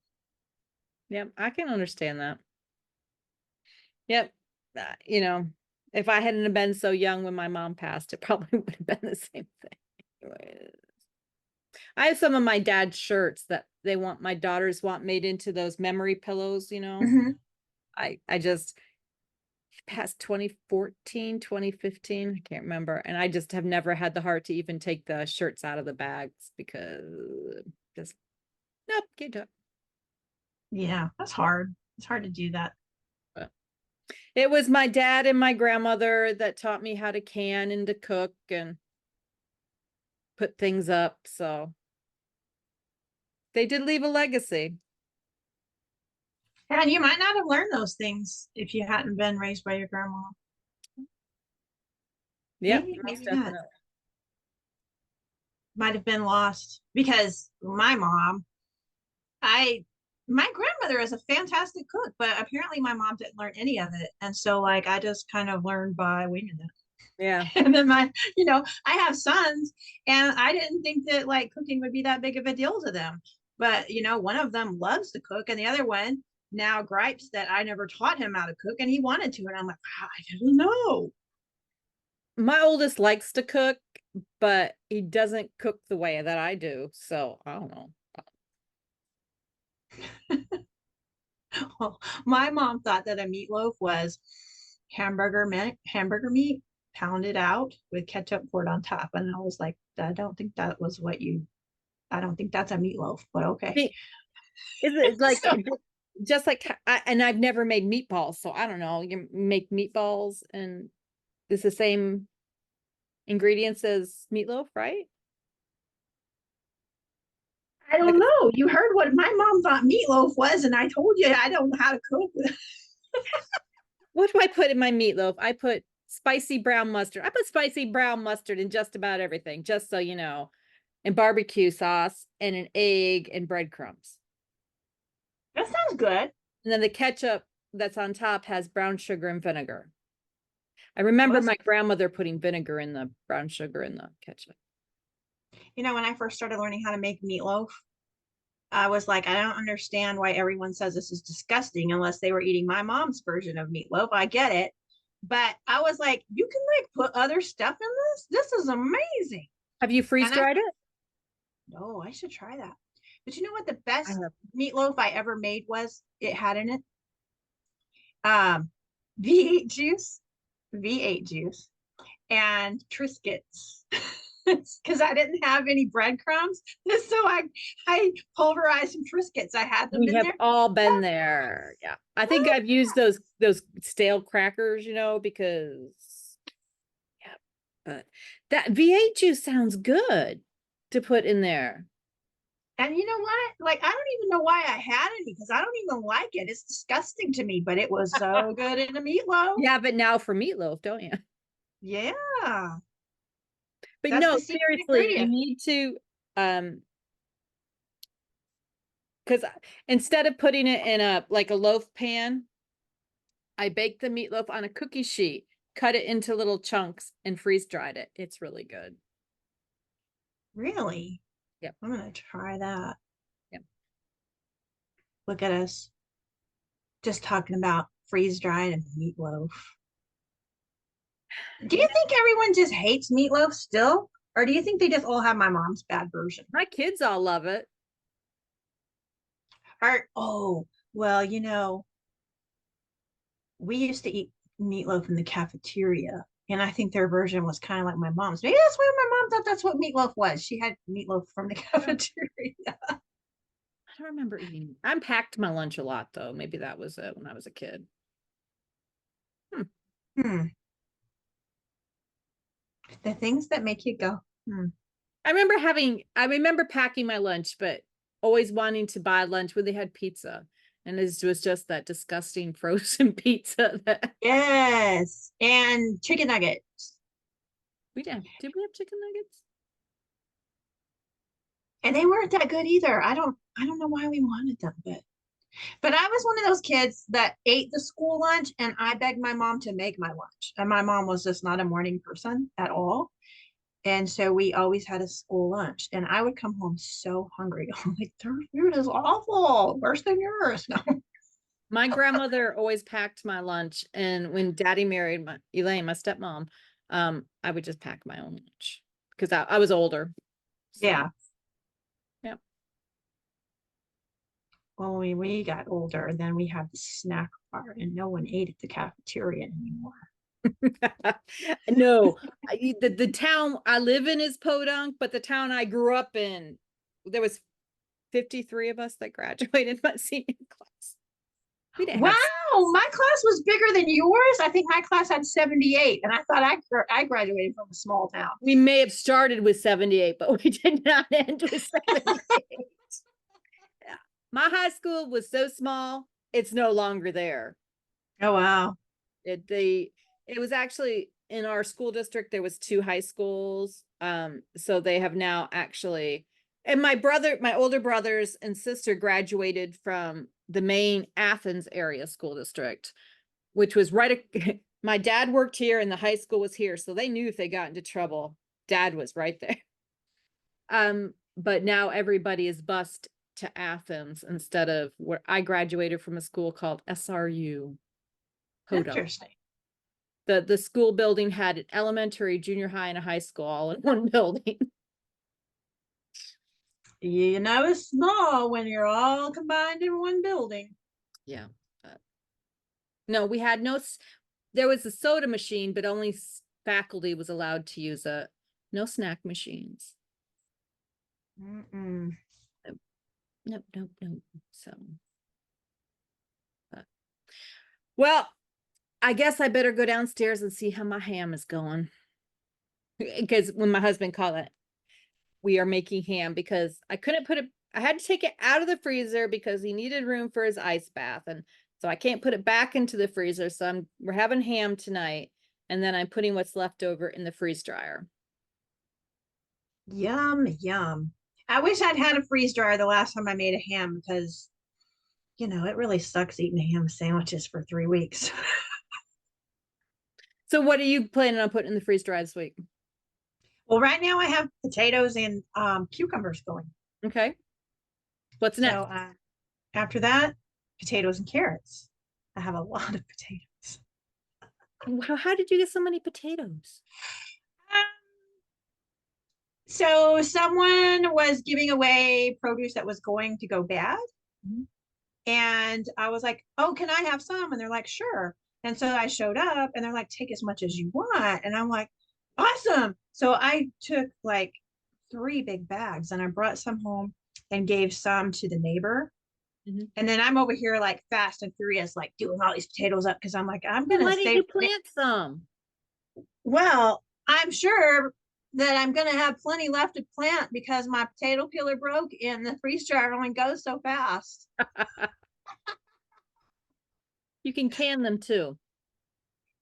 [SPEAKER 1] Yep. I can understand that. Yep. If I hadn't have been so young when my mom passed, it probably would have been the same thing. Anyways. I have some of my dad's shirts that my daughters want made into those memory pillows.
[SPEAKER 2] Mhm.
[SPEAKER 1] I just past 2014, 2015. I can't remember. And I just have never had the heart to even take the shirts out of the bags because just, nope, can't do it.
[SPEAKER 2] Yeah, that's hard. It's hard to do that.
[SPEAKER 1] But it was my dad and my grandmother that taught me how to can and to cook and put things up. So they did leave a legacy.
[SPEAKER 2] And you might not have learned those things if you hadn't been raised by your grandma.
[SPEAKER 1] Yep,
[SPEAKER 2] Maybe,
[SPEAKER 1] most
[SPEAKER 2] maybe not.
[SPEAKER 1] definitely.
[SPEAKER 2] Might have been lost because my mom, I, my grandmother is a fantastic cook, but apparently my mom didn't learn any of it. And so, like, I just kind of learned by winging it.
[SPEAKER 1] Yeah.
[SPEAKER 2] And then I have sons, and I didn't think that like cooking would be that big of a deal to them. But one of them loves to cook, and the other one now gripes that I never taught him how to cook, and he wanted to. And I'm like, wow, I didn't know.
[SPEAKER 1] My oldest likes to cook, but he doesn't cook the way that I do. So I don't know.
[SPEAKER 2] Well, my mom thought that a meatloaf was hamburger meat pounded out with ketchup poured on top, and I was like, I don't think that was what you. I don't think that's a meatloaf, but okay.
[SPEAKER 1] Is it like
[SPEAKER 2] So
[SPEAKER 1] just like and I've never made meatballs, so I don't know. You make meatballs and it's the same ingredients as meatloaf, right?
[SPEAKER 2] I
[SPEAKER 1] Like
[SPEAKER 2] don't know. You heard what my mom thought meatloaf was, and I told you I don't know how to cook.
[SPEAKER 1] what do I put in my meatloaf? I put spicy brown mustard. I put spicy brown mustard in just about everything, just so you know, and barbecue sauce and an egg and breadcrumbs.
[SPEAKER 2] That sounds good.
[SPEAKER 1] And then the ketchup that's on top has brown sugar and vinegar. I
[SPEAKER 2] Well,
[SPEAKER 1] remember
[SPEAKER 2] that's,
[SPEAKER 1] my grandmother putting vinegar in the brown sugar in the ketchup.
[SPEAKER 2] when I first started learning how to make meatloaf, I was like, I don't understand why everyone says this is disgusting unless they were eating my mom's version of meatloaf. I get it. But I was like, you can like put other stuff in this? This is amazing.
[SPEAKER 1] Have you freeze
[SPEAKER 2] And I
[SPEAKER 1] dried it?
[SPEAKER 2] no, I should try that. But you know what the
[SPEAKER 1] I
[SPEAKER 2] best
[SPEAKER 1] have.
[SPEAKER 2] meatloaf I ever made was? It had in it um V8 juice, V8 juice, and Triscuits. Because I didn't have any breadcrumbs. So I pulverized some Triscuits. I had them
[SPEAKER 1] We
[SPEAKER 2] in
[SPEAKER 1] have
[SPEAKER 2] there.
[SPEAKER 1] all been there. Yeah. I think I've used those stale crackers, because yeah, but that V8 juice sounds good to put in there.
[SPEAKER 2] And you know what? Like, I don't even know why I had any because I don't even like it. It's disgusting to me, but it was so good in a meatloaf.
[SPEAKER 1] You have it now for meatloaf, don't you?
[SPEAKER 2] Yeah,
[SPEAKER 1] But
[SPEAKER 2] that's
[SPEAKER 1] no,
[SPEAKER 2] the secret
[SPEAKER 1] seriously, you
[SPEAKER 2] ingredient.
[SPEAKER 1] need to because instead of putting it in a like a loaf pan, I baked the meatloaf on a cookie sheet, cut it into little chunks, and freeze dried it. It's really good.
[SPEAKER 2] Really?
[SPEAKER 1] Yep.
[SPEAKER 2] I'm gonna try that.
[SPEAKER 1] Yep.
[SPEAKER 2] Look at us just talking about freeze dried and meatloaf. Do you think everyone just hates meatloaf still? Or do you think they just all have my mom's bad version?
[SPEAKER 1] My kids all love it.
[SPEAKER 2] Or, oh, well, we used to eat meatloaf in the cafeteria. And I think their version was kind of like my mom's. Maybe that's why my mom thought that's what meatloaf was. She had meatloaf from the cafeteria.
[SPEAKER 1] I don't remember eating. I packed my lunch a lot though. Maybe that was it when I was a kid. Hmm.
[SPEAKER 2] Hmm. The things that make you go, hmm.
[SPEAKER 1] I remember packing my lunch, but always wanting to buy lunch when they had pizza. And it was just that disgusting frozen pizza that
[SPEAKER 2] Yes. And chicken nuggets.
[SPEAKER 1] we did we have chicken nuggets?
[SPEAKER 2] And they weren't that good either. I don't know why we wanted them, but I was one of those kids that ate the school lunch and I begged my mom to make my lunch. And my mom was just not a morning person at all. And so we always had a school lunch. And I would come home so hungry. I'm like, their food is awful, worse than yours. No.
[SPEAKER 1] My grandmother always packed my lunch, and when Daddy married Elaine, my stepmom, I would just pack my own lunch because I was older. So
[SPEAKER 2] Yeah.
[SPEAKER 1] yeah.
[SPEAKER 2] when we got older, then we had the snack bar, and no one ate at the cafeteria anymore.
[SPEAKER 1] No, the town I live in is Podunk, but the town I grew up in, there was 53 of us that graduated my senior class. We didn't
[SPEAKER 2] Wow,
[SPEAKER 1] have,
[SPEAKER 2] my class was bigger than yours. I think my class had 78, and I thought I graduated from a small town.
[SPEAKER 1] we may have started with 78, but we did not end with 78. Yeah. My high school was so small, it's no longer there.
[SPEAKER 2] Oh wow.
[SPEAKER 1] It was actually in our school district, there was two high schools. So they have now actually, and my older brothers and sister graduated from the main Athens area school district, which was my dad worked here and the high school was here. So they knew if they got into trouble, dad was right there. But now everybody is bused to Athens instead of where I graduated from a school called SRU.
[SPEAKER 2] Interesting.
[SPEAKER 1] The school building had an elementary, junior high, and a high school all in one building.
[SPEAKER 2] You know, it's small when you're all combined in one building.
[SPEAKER 1] Yeah. No, we had there was a soda machine, but only faculty was allowed to use it. No snack machines.
[SPEAKER 2] Mm-mm.
[SPEAKER 1] Nope. So, well, I guess I better go downstairs and see how my ham is going. Because when my husband called it, we are making ham because I couldn't put it, I had to take it out of the freezer because he needed room for his ice bath. And so I can't put it back into the freezer. So we're having ham tonight. And then I'm putting what's left over in the freeze dryer.
[SPEAKER 2] Yum, yum. I wish I'd had a freeze dryer the last time I made a ham because, you know, it really sucks eating ham sandwiches for 3 weeks.
[SPEAKER 1] So what are you planning on putting in the freeze dryer this week?
[SPEAKER 2] Well, right now I have potatoes and cucumbers going.
[SPEAKER 1] Okay. What's next?
[SPEAKER 2] So after that, potatoes and carrots. I have a lot of potatoes.
[SPEAKER 1] How did you get so many potatoes?
[SPEAKER 2] So someone was giving away produce that was going to go bad.
[SPEAKER 1] Mm-hmm.
[SPEAKER 2] And I was like, oh, can I have some? And they're like, sure. And so I showed up and they're like, take as much as you want. And I'm like, awesome. So I took like 3 big bags and I brought some home and gave some to the neighbor.
[SPEAKER 1] Mm-hmm.
[SPEAKER 2] And then I'm over here like fast and furious, like doing all these potatoes up because I'm like, I'm
[SPEAKER 1] Well,
[SPEAKER 2] going to
[SPEAKER 1] why didn't you
[SPEAKER 2] save.
[SPEAKER 1] plant some?
[SPEAKER 2] Well, I'm sure that I'm going to have plenty left to plant because my potato peeler broke and the freeze dryer only goes so fast.
[SPEAKER 1] You can can them too.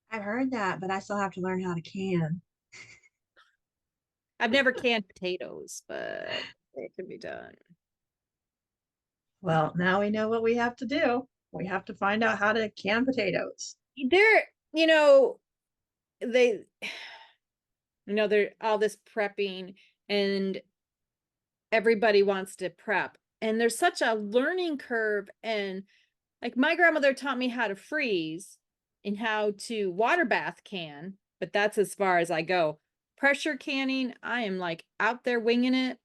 [SPEAKER 2] I've heard that, but I still have to learn how to can.
[SPEAKER 1] I've never canned potatoes, but it can be done.
[SPEAKER 2] Well, now we know what we have to do. We have to find out how to can potatoes.
[SPEAKER 1] They're, you know, they, they're all this prepping and everybody wants to prep. And there's such a learning curve. And like my grandmother taught me how to freeze and how to water bath can, but that's as far as I go. Pressure canning, I am like out there winging it.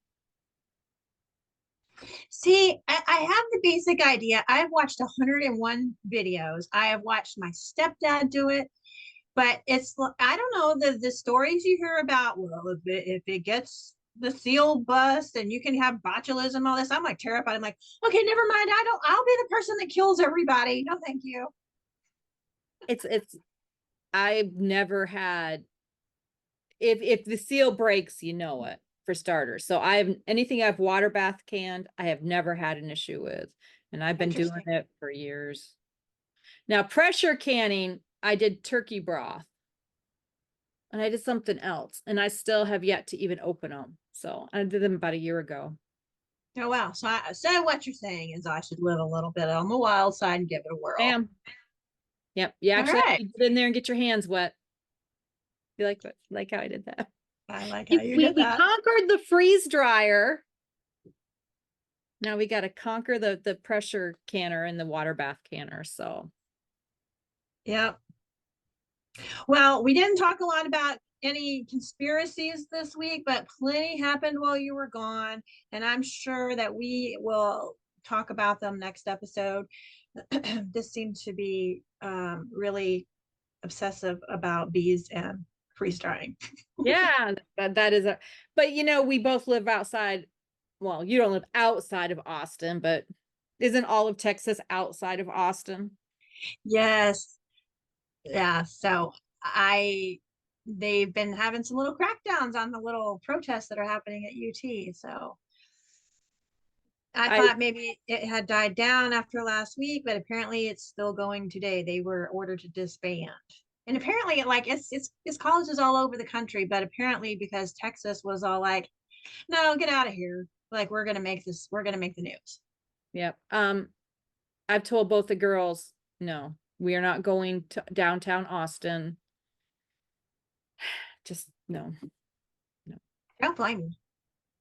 [SPEAKER 2] See, I have the basic idea. I've watched 101 videos. I have watched my stepdad do it, but it's, I don't know, the stories you hear about, well, if it gets the seal bust and you can have botulism, all this, I'm like terrified. I'm like, okay, never mind. I'll be the person that kills everybody. No, thank you.
[SPEAKER 1] It's I've never had, if the seal breaks, you know it, for starters. So anything I've water bath canned, I have never had an issue with. And I've been doing it for years. Now, pressure canning, I did turkey broth. And I did something else. And I still have yet to even open them. So I did them about a year ago.
[SPEAKER 2] Oh wow. So what you're saying is I should live a little bit on the wild side and give it a whirl.
[SPEAKER 1] Bam. Yep. You actually have to get in there and get your hands wet. You like how I did that?
[SPEAKER 2] I like how you
[SPEAKER 1] we
[SPEAKER 2] did that.
[SPEAKER 1] conquered the freeze dryer. Now we got to conquer the pressure canner and the water bath canner. So
[SPEAKER 2] Yep. Well, we didn't talk a lot about any conspiracies this week, but plenty happened while you were gone. And I'm sure that we will talk about them next episode. This seems to be really obsessive about bees and freeze drying.
[SPEAKER 1] Yeah, that is a, but we both live outside. Well, you don't live outside of Austin, but isn't all of Texas outside of Austin?
[SPEAKER 2] Yes. Yeah. So I they've been having some little crackdowns on the little protests that are happening at UT. So I
[SPEAKER 1] I
[SPEAKER 2] thought maybe it had died down after last week, but apparently it's still going today. They were ordered to disband. And apparently like it's colleges all over the country, but apparently because Texas was all like, no, get out of here. Like we're gonna make the news.
[SPEAKER 1] Yep. I've told both the girls, no, we are not going to downtown Austin. Just no, no.
[SPEAKER 2] Don't blame me.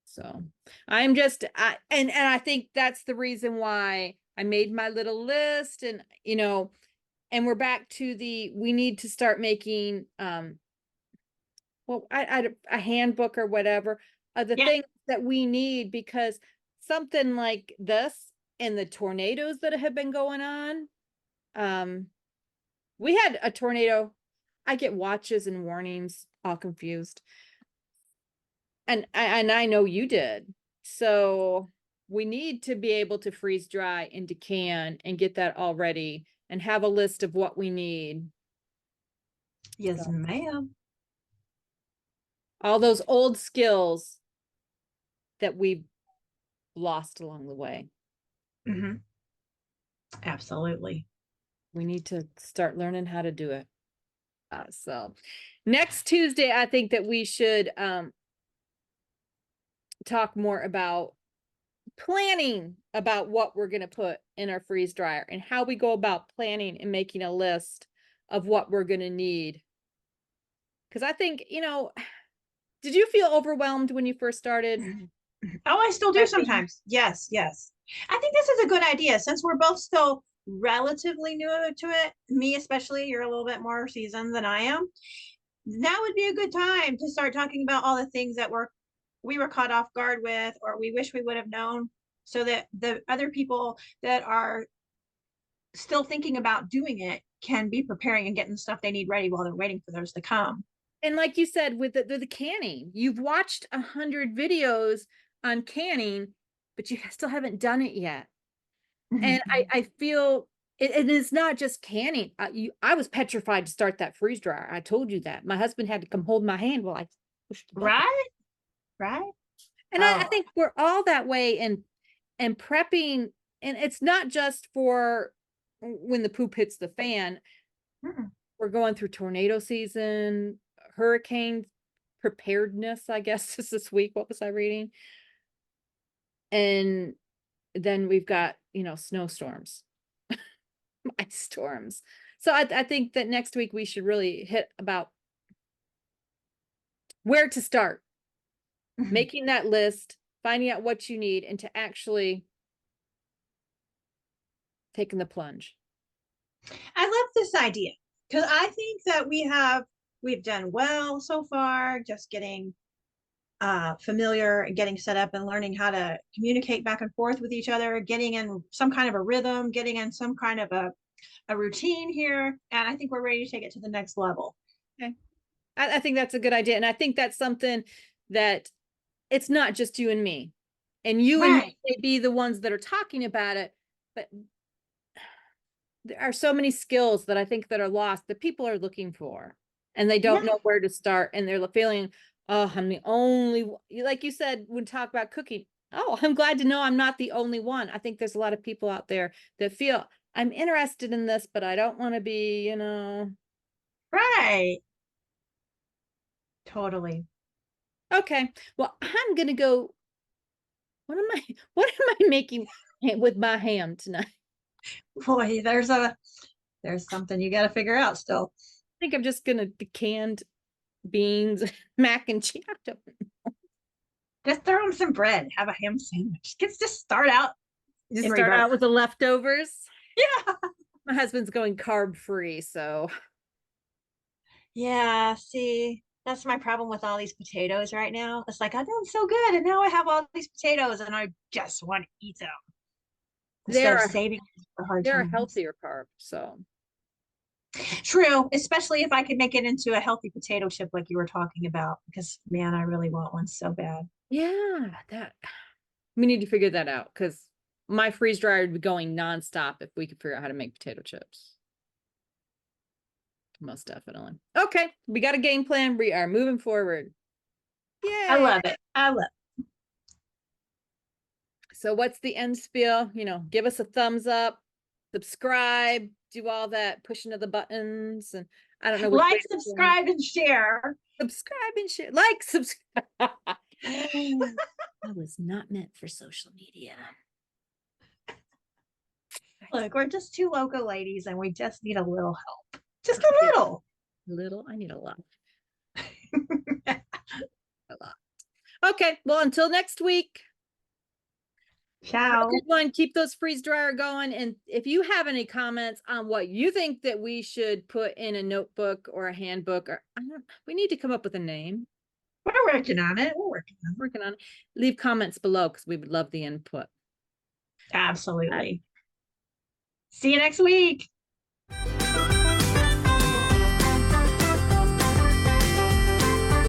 [SPEAKER 1] So I'm just and I think that's the reason why I made my little list, and and we're back to we need to start making well, a handbook or whatever of the
[SPEAKER 2] Yeah.
[SPEAKER 1] things that we need, because something like this and the tornadoes that have been going on, we had a tornado. I get watches and warnings all confused. And I know you did. So we need to be able to freeze dry and decan and get that all ready and have a list of what we need.
[SPEAKER 2] Yes,
[SPEAKER 1] So
[SPEAKER 2] ma'am.
[SPEAKER 1] all those old skills that we've lost along the way.
[SPEAKER 2] Hmm. Absolutely.
[SPEAKER 1] We need to start learning how to do it. So next Tuesday, I think that we should talk more about planning about what we're going to put in our freeze dryer and how we go about planning and making a list of what we're going to need. Because I think, did you feel overwhelmed when you first started?
[SPEAKER 2] Oh, I still do
[SPEAKER 1] Prepping?
[SPEAKER 2] sometimes. Yes, yes. I think this is a good idea since we're both still relatively new to it. Me, especially, you're a little bit more seasoned than I am. Now would be a good time to start talking about all the things that we were caught off guard with, or we wish we would have known, so that the other people that are still thinking about doing it can be preparing and getting the stuff they need ready while they're waiting for those to come.
[SPEAKER 1] And like you said, with the canning, you've watched 100 videos on canning, but you still haven't done it yet. And I feel it is not just canning. I was petrified to start that freeze dryer. I told you that. My husband had to come hold my hand while I pushed the button.
[SPEAKER 2] Right? Right?
[SPEAKER 1] And I
[SPEAKER 2] Oh,
[SPEAKER 1] think we're all that way and prepping, and it's not just for when the poop hits the fan.
[SPEAKER 2] mm-mm.
[SPEAKER 1] We're going through tornado season, hurricane preparedness, I guess, is this week. What was I reading? And then we've got, snowstorms, ice storms. So I think that next week we should really hit about where to start, making that list, finding out what you need, and to actually taking the plunge.
[SPEAKER 2] I love this idea because I think that we've done well so far, just getting familiar and getting set up and learning how to communicate back and forth with each other, getting in some kind of a rhythm, getting in some kind of a routine here. And I think we're ready to take it to the next level.
[SPEAKER 1] Okay. I think that's a good idea. And I think that's something that it's not just you and me. And you and
[SPEAKER 2] Right.
[SPEAKER 1] me may be the ones that are talking about it, but there are so many skills that I think that are lost that people are looking for, and they
[SPEAKER 2] Yeah.
[SPEAKER 1] don't know where to start, and they're feeling, oh, I'm the only, like you said, when talk about cooking. Oh, I'm glad to know I'm not the only one. I think there's a lot of people out there that feel I'm interested in this, but I don't want to be,
[SPEAKER 2] Right. Totally.
[SPEAKER 1] okay. Well, I'm gonna go. What am I making with my ham tonight?
[SPEAKER 2] Boy, there's something you got to figure out still.
[SPEAKER 1] I think I'm just gonna canned beans, mac and cheese.
[SPEAKER 2] Just throw them some bread, have a ham sandwich. Just start out.
[SPEAKER 1] Just
[SPEAKER 2] And
[SPEAKER 1] start
[SPEAKER 2] revert.
[SPEAKER 1] out with the leftovers.
[SPEAKER 2] Yeah.
[SPEAKER 1] My husband's going carb free, so
[SPEAKER 2] Yeah, see, that's my problem with all these potatoes right now. It's like I'm doing so good, and now I have all these potatoes, and I just want to eat them. instead of
[SPEAKER 1] They're
[SPEAKER 2] saving it for hard
[SPEAKER 1] they're a
[SPEAKER 2] times.
[SPEAKER 1] healthier carb, so
[SPEAKER 2] True, especially if I could make it into a healthy potato chip like you were talking about, because man, I really want one so bad.
[SPEAKER 1] yeah, that we need to figure that out because my freeze dryer would be going nonstop if we could figure out how to make potato chips. Most definitely. Okay, we got a game plan. We are moving forward.
[SPEAKER 2] I
[SPEAKER 1] Yay.
[SPEAKER 2] love it. I love
[SPEAKER 1] So what's the end spiel? Give us a thumbs up, subscribe, do all that pushing of the buttons, and I don't know
[SPEAKER 2] it.
[SPEAKER 1] which way
[SPEAKER 2] Like,
[SPEAKER 1] to go.
[SPEAKER 2] subscribe, and share.
[SPEAKER 1] Subscribe and share. Like, subscribe. That was not meant for social media.
[SPEAKER 2] Look, we're just two local ladies and we just need a little help. Just a little.
[SPEAKER 1] Little, I need a lot. A lot. Okay, well, until next week. Have a
[SPEAKER 2] Ciao.
[SPEAKER 1] good one. Keep those freeze dryer going. And if you have any comments on what you think that we should put in a notebook or a handbook, or we need to come up with a name.
[SPEAKER 2] We're working on it. We're
[SPEAKER 1] Working on it. Leave comments below because we would love the input.
[SPEAKER 2] Absolutely. See you next week.